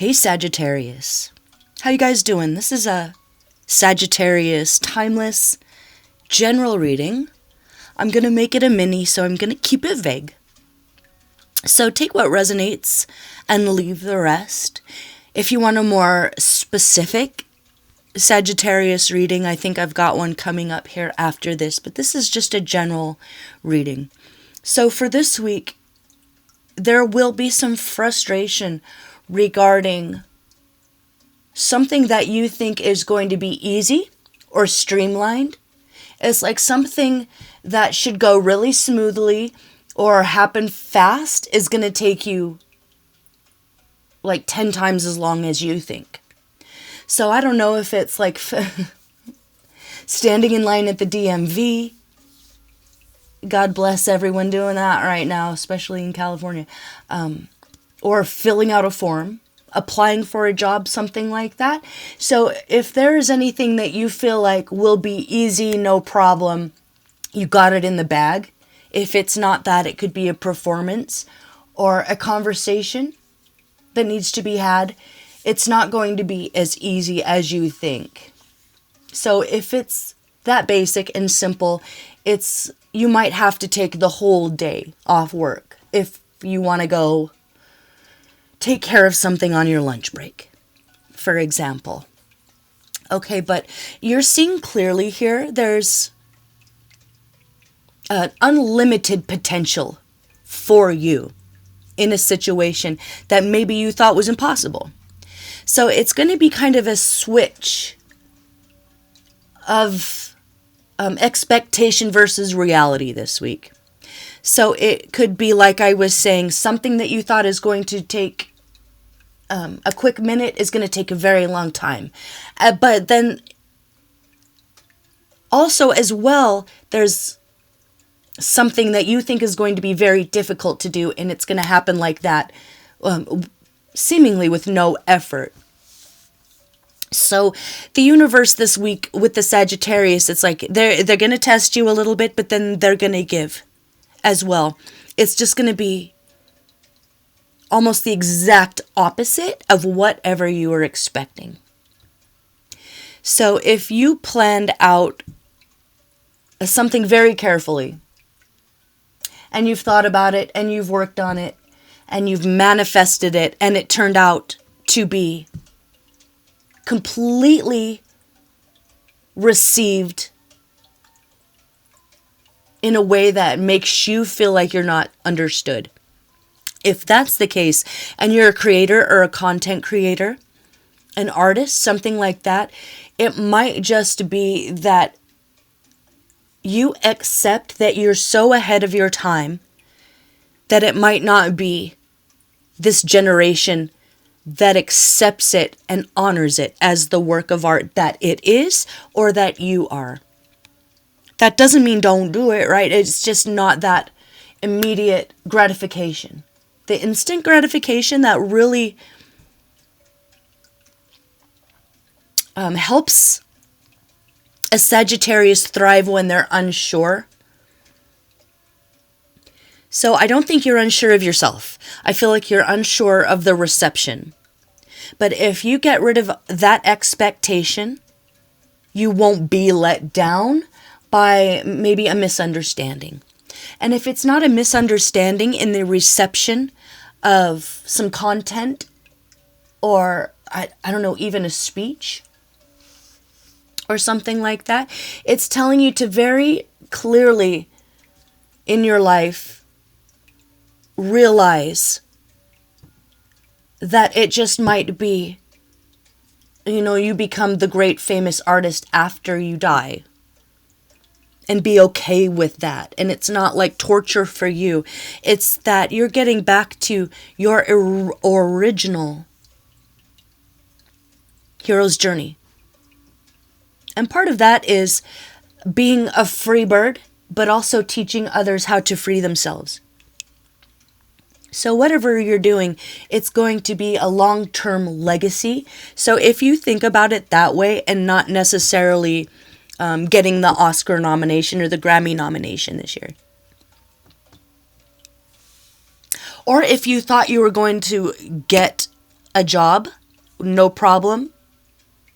Hey Sagittarius, how you guys doing? This is a Sagittarius timeless general reading. I'm going to make it a mini, so I'm going to keep it vague. So take what resonates and leave the rest. If you want a more specific Sagittarius reading, I think I've got one coming up here after this, but this is just a general reading. So for this week, there will be some frustration regarding something that you think is going to be easy or streamlined. It's like something that should go really smoothly or happen fast is going to take you like 10 times as long as you think. So I don't know if it's like standing in line at the DMV. God bless everyone doing that right now, especially in California. Or filling out a form, applying for a job, something like that. So if there is anything that you feel like will be easy, no problem, you got it in the bag. If it's not that, it could be a performance or a conversation that needs to be had. It's not going to be as easy as you think. So if it's that basic and simple, you might have to take the whole day off work if you want to go take care of something on your lunch break, for example. Okay, but you're seeing clearly here, there's an unlimited potential for you in a situation that maybe you thought was impossible. So it's going to be kind of a switch of expectation versus reality this week. So it could be, like I was saying, something that you thought is going to take a quick minute is going to take a very long time. But then also as well, there's something that you think is going to be very difficult to do, and it's going to happen like that, seemingly with no effort. So the universe this week with the Sagittarius, it's like they're going to test you a little bit, but then they're going to give as well. It's just going to be almost the exact opposite of whatever you were expecting. So if you planned out something very carefully, and you've thought about it, and you've worked on it, and you've manifested it, and it turned out to be completely received in a way that makes you feel like you're not understood. If that's the case, and you're a creator or a content creator, an artist, something like that, it might just be that you accept that you're so ahead of your time that it might not be this generation that accepts it and honors it as the work of art that it is or that you are. That doesn't mean don't do it, right? It's just not that immediate gratification. The instant gratification that really helps a Sagittarius thrive when they're unsure. So I don't think you're unsure of yourself. I feel like you're unsure of the reception. But if you get rid of that expectation, you won't be let down by maybe a misunderstanding. And if it's not a misunderstanding in the reception of some content or, I don't know, even a speech or something like that, it's telling you to very clearly in your life realize that it just might be, you become the great famous artist after you die. And be okay with that. And it's not like torture for you. It's that you're getting back to your original hero's journey. And part of that is being a free bird, but also teaching others how to free themselves. So whatever you're doing, it's going to be a long-term legacy. So if you think about it that way and not necessarily getting the Oscar nomination or the Grammy nomination this year. Or if you thought you were going to get a job, no problem.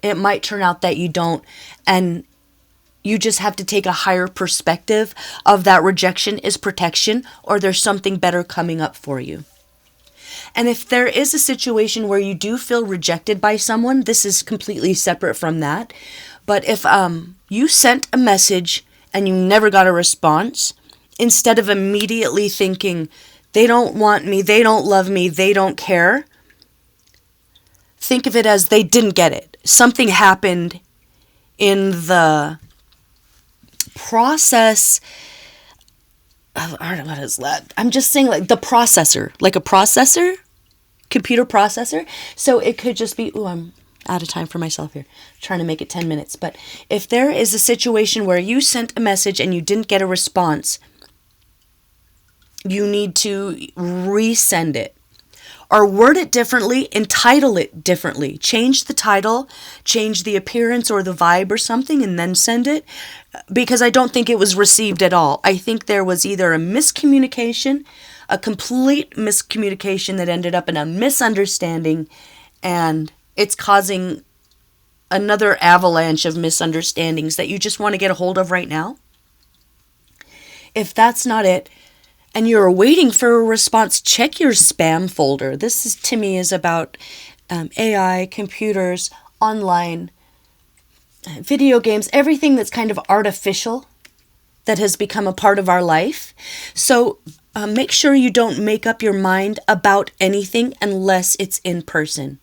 It might turn out that you don't, and you just have to take a higher perspective of that rejection is protection, or there's something better coming up for you. And if there is a situation where you do feel rejected by someone, this is completely separate from that. But if you sent a message and you never got a response, instead of immediately thinking, they don't want me, they don't love me, they don't care, think of it as they didn't get it. Something happened in the process. What is that? I'm just saying, like the processor, like a processor, computer processor. So it could just be, I'm out of time for myself here, trying to make it 10 minutes. But if there is a situation where you sent a message and you didn't get a response, you need to resend it. Or word it differently, entitle it differently. Change the title, change the appearance or the vibe or something, and then send it. Because I don't think it was received at all. I think there was either a miscommunication, a complete miscommunication that ended up in a misunderstanding, and it's causing another avalanche of misunderstandings that you just want to get a hold of right now. If that's not it, and you're waiting for a response, check your spam folder. This is, to me, is about AI, computers, online, video games, everything that's kind of artificial that has become a part of our life. So make sure you don't make up your mind about anything unless it's in person.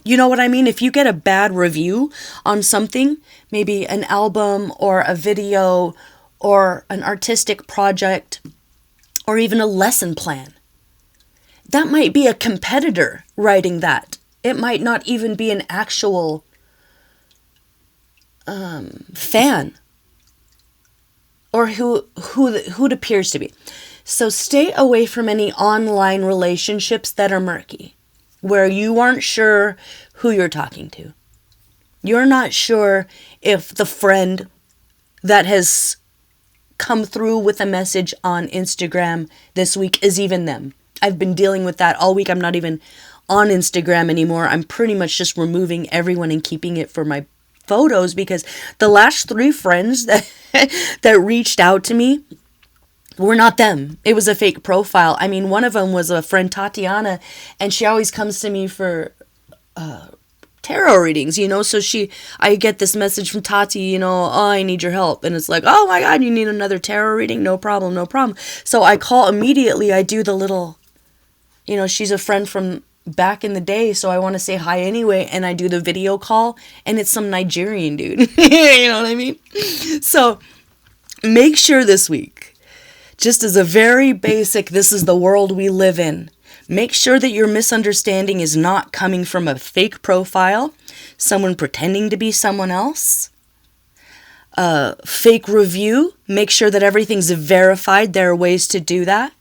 You know what I mean? If you get a bad review on something, maybe an album or a video or an artistic project, or even a lesson plan. That might be a competitor writing that. It might not even be an actual fan, or who it appears to be. So stay away from any online relationships that are murky, where you aren't sure who you're talking to. You're not sure if the friend that has come through with a message on Instagram this week is even them. I've been dealing with that all week. I'm not even on Instagram anymore. I'm pretty much just removing everyone and keeping it for my photos, because the last 3 friends that reached out to me were not them. It was a fake profile. I mean, one of them was a friend, Tatiana, and she always comes to me for tarot readings, so I get this message from Tati, oh, I need your help. And it's like, oh my God, you need another tarot reading? No problem, no problem. So I call immediately. I do the little, she's a friend from back in the day, so I want to say hi anyway. And I do the video call, and it's some Nigerian dude. You know what I mean? So make sure this week, just as a very basic, this is the world we live in, make sure that your misunderstanding is not coming from a fake profile, someone pretending to be someone else, a fake review. Make sure that everything's verified. There are ways to do that.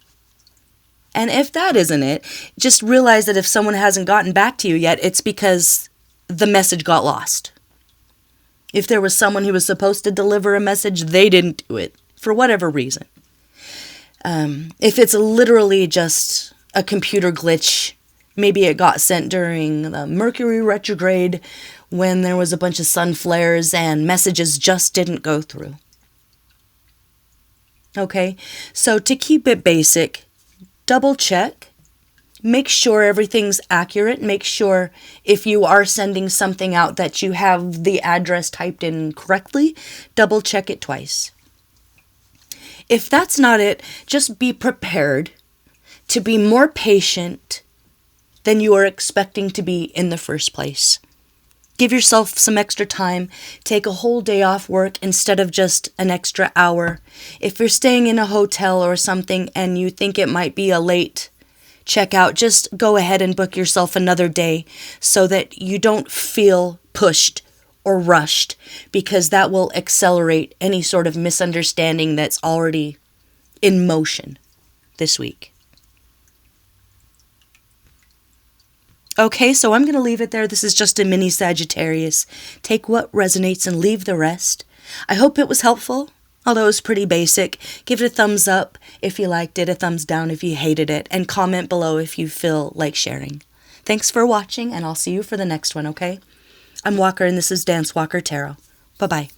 And if that isn't it, just realize that if someone hasn't gotten back to you yet, it's because the message got lost. If there was someone who was supposed to deliver a message, they didn't do it for whatever reason. If it's literally just a computer glitch, maybe it got sent during the Mercury retrograde when there was a bunch of sun flares and messages just didn't go through. Okay, so to keep it basic, double check, make sure everything's accurate, make sure if you are sending something out that you have the address typed in correctly, double check it twice. If that's not it, just be prepared to be more patient than you are expecting to be in the first place. Give yourself some extra time. Take a whole day off work instead of just an extra hour. If you're staying in a hotel or something and you think it might be a late checkout, just go ahead and book yourself another day so that you don't feel pushed or rushed, because that will accelerate any sort of misunderstanding that's already in motion this week. Okay, so I'm going to leave it there. This is just a mini Sagittarius. Take what resonates and leave the rest. I hope it was helpful, although it was pretty basic. Give it a thumbs up if you liked it, a thumbs down if you hated it, and comment below if you feel like sharing. Thanks for watching, and I'll see you for the next one, okay? I'm Walker, and this is Dance Walker Tarot. Bye-bye.